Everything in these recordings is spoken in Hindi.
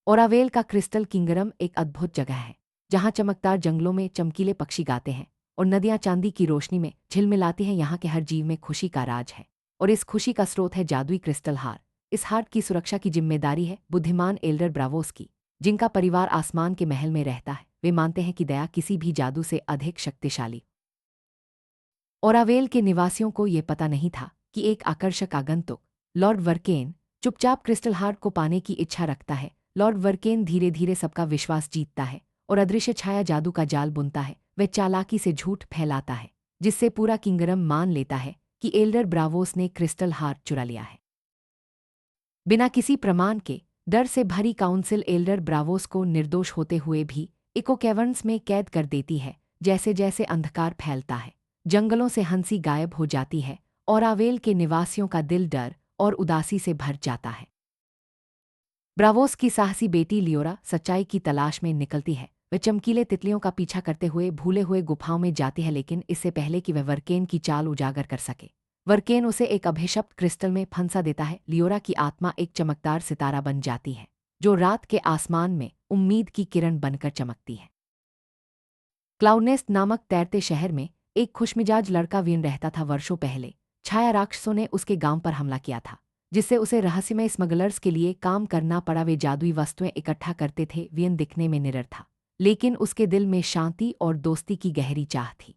ओरावेल का क्रिस्टल किंगडम एक अद्भुत जगह है जहां चमकदार जंगलों में चमकीले पक्षी गाते हैं और नदियां चांदी की रोशनी में झिलमिलाती हैं। यहाँ के हर जीव में खुशी का राज है और इस खुशी का स्रोत है जादुई क्रिस्टल हार। इस हार की सुरक्षा की जिम्मेदारी है बुद्धिमान एल्डर ब्रावोस की, जिनका परिवार आसमान के महल में रहता है। वे मानते हैं कि दया किसी भी जादू से अधिक शक्तिशाली। ओरावेल के निवासियों को ये पता नहीं था कि एक आकर्षक आगंतुक, लॉर्ड वर्केन, चुपचाप क्रिस्टल हार्ट को पाने की इच्छा रखता है। लॉर्ड वर्केन धीरे धीरे सबका विश्वास जीतता है और अदृश्य छाया जादू का जाल बुनता है। वह चालाकी से झूठ फैलाता है जिससे पूरा किंगडम मान लेता है कि एल्डर ब्रावोस ने क्रिस्टल हार्ट चुरा लिया है। बिना किसी प्रमाण के डर से भरी काउंसिल एल्डर ब्रावोस को निर्दोष होते हुए भी इको कैवर्न्स में कैद कर देती है। जैसे जैसे अंधकार फैलता है, जंगलों से हंसी गायब हो जाती है और ओरावेल के निवासियों का दिल डर और उदासी से भर जाता है। ब्रावोस की साहसी बेटी लियोरा सच्चाई की तलाश में निकलती है। वह चमकीले तितलियों का पीछा करते हुए भूले हुए गुफाओं में जाती है, लेकिन इससे पहले कि वह वर्केन की चाल उजागर कर सके, वर्केन उसे एक अभिशप्त क्रिस्टल में फंसा देता है। लियोरा की आत्मा एक चमकदार सितारा बन जाती है जो रात के आसमान में उम्मीद की किरण बनकर चमकती है। क्लाउडनेस्ट नामक तैरते शहर में एक खुशमिजाज लड़का वियन रहता था। वर्षों पहले छाया राक्षसों ने उसके गांव पर हमला किया था, जिससे उसे रहस्यमय स्मगलर्स के लिए काम करना पड़ा। वे जादुई वस्तुएं इकट्ठा करते थे। वियन दिखने में निडर था, लेकिन उसके दिल में शांति और दोस्ती की गहरी चाह थी।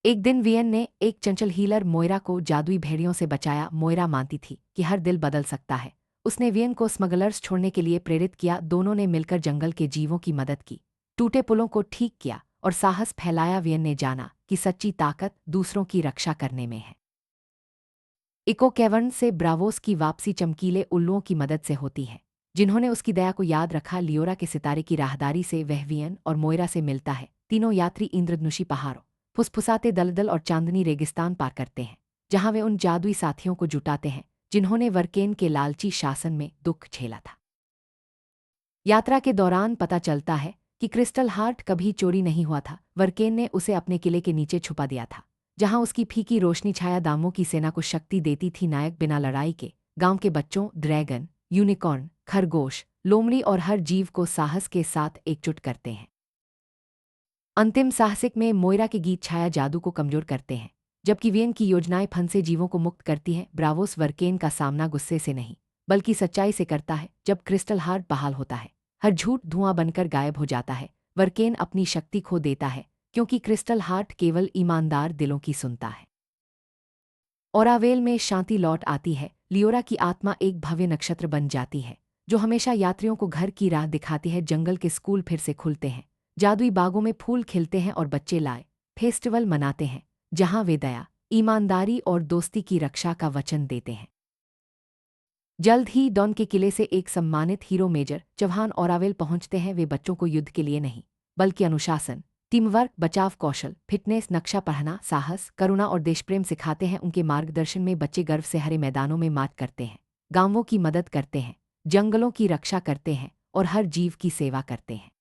एक दिन वियन ने एक चंचल हीलर मोयरा को जादुई भेड़ियों से बचाया। मोयरा मानती थी कि हर दिल बदल सकता है। उसने वियन को स्मगलर्स छोड़ने के लिए प्रेरित किया। दोनों ने मिलकर जंगल के जीवों की मदद की, टूटे पुलों को ठीक किया और साहस फैलाया। वियन ने जाना कि सच्ची ताकत दूसरों की रक्षा करने में है। इको कैवर्न से ब्रावोस की वापसी चमकीले उल्लुओं की मदद से होती है, जिन्होंने उसकी दया को याद रखा। लियोरा के सितारे की राहदारी से वह वियन और मोयरा से मिलता है। तीनों यात्री इंद्रधनुषी पहाड़ों, फुसफुसाते दलदल और चांदनी रेगिस्तान पार करते हैं, जहां वे उन जादुई साथियों को जुटाते हैं जिन्होंने वर्केन के लालची शासन में दुख झेला था। यात्रा के दौरान पता चलता है कि क्रिस्टल हार्ट कभी चोरी नहीं हुआ था। वर्केन ने उसे अपने किले के नीचे छुपा दिया था, जहां उसकी फीकी रोशनी छाया दामों की सेना को शक्ति देती थी। नायक बिना लड़ाई के गांव के बच्चों, ड्रैगन, यूनिकॉर्न, खरगोश, लोमड़ी और हर जीव को साहस के साथ एकजुट करते हैं। अंतिम साहसिक में मोयरा के गीत छाया जादू को कमजोर करते हैं, जबकि वियन की योजनाएं फंसे जीवों को मुक्त करती हैं। ब्रावोस वर्केन का सामना गुस्से से नहीं बल्कि सच्चाई से करता है। जब क्रिस्टल हार्ट बहाल होता है, हर झूठ धुआं बनकर गायब हो जाता है। वर्केन अपनी शक्ति खो देता है क्योंकि क्रिस्टल हार्ट केवल ईमानदार दिलों की सुनता है। ओरावेल में शांति लौट आती है। लियोरा की आत्मा एक भव्य नक्षत्र बन जाती है जो हमेशा यात्रियों को घर की राह दिखाती है। जंगल के स्कूल फिर से खुलते हैं, जादुई बागों में फूल खिलते हैं और बच्चे लाए फेस्टिवल मनाते हैं जहां वे दया, ईमानदारी और दोस्ती की रक्षा का वचन देते हैं। जल्द ही डॉन के किले से एक सम्मानित हीरो मेजर चौहान ओरावेल पहुंचते हैं। वे बच्चों को युद्ध के लिए नहीं बल्कि अनुशासन, टीमवर्क, बचाव कौशल, फिटनेस, नक्शा पढ़ना, साहस, करुणा और देशप्रेम सिखाते हैं। उनके मार्गदर्शन में बच्चे गर्व से हरे मैदानों में मार्च करते हैं, गांवों की मदद करते हैं, जंगलों की रक्षा करते हैं और हर जीव की सेवा करते हैं।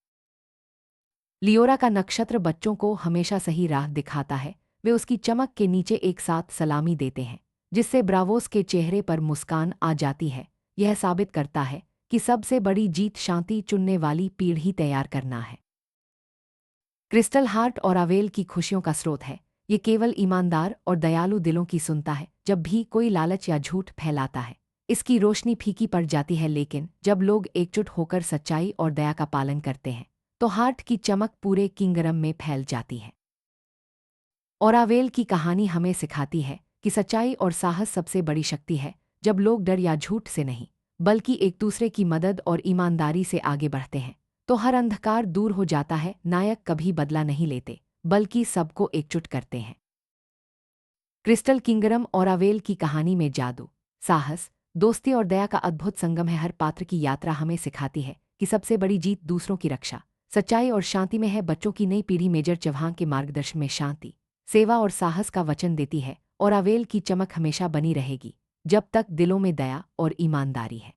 लियोरा का नक्षत्र बच्चों को हमेशा सही राह दिखाता है। वे उसकी चमक के नीचे एक साथ सलामी देते हैं, जिससे ब्रावोस के चेहरे पर मुस्कान आ जाती है। यह साबित करता है कि सबसे बड़ी जीत शांति चुनने वाली पीढ़ी तैयार करना है। क्रिस्टल हार्ट ओरावेल की खुशियों का स्रोत है। ये केवल ईमानदार और दयालु दिलों की सुनता है। जब भी कोई लालच या झूठ फैलाता है, इसकी रोशनी फीकी पड़ जाती है, लेकिन जब लोग एकजुट होकर सच्चाई और दया का पालन करते हैं तो हार्ट की चमक पूरे किंगडम में फैल जाती है। ओरावेल की कहानी हमें सिखाती है कि सच्चाई और साहस सबसे बड़ी शक्ति है। जब लोग डर या झूठ से नहीं बल्कि एक दूसरे की मदद और ईमानदारी से आगे बढ़ते हैं तो हर अंधकार दूर हो जाता है। नायक कभी बदला नहीं लेते बल्कि सबको एकजुट करते हैं। क्रिस्टल किंगडम ओरावेल की कहानी में जादू, साहस, दोस्ती और दया का अद्भुत संगम है। हर पात्र की यात्रा हमें सिखाती है कि सबसे बड़ी जीत दूसरों की रक्षा, सच्चाई और शांति में है। बच्चों की नई पीढ़ी मेजर चौहान के मार्गदर्शन में शांति, सेवा और साहस का वचन देती है। ओरावेल की चमक हमेशा बनी रहेगी जब तक दिलों में दया और ईमानदारी है।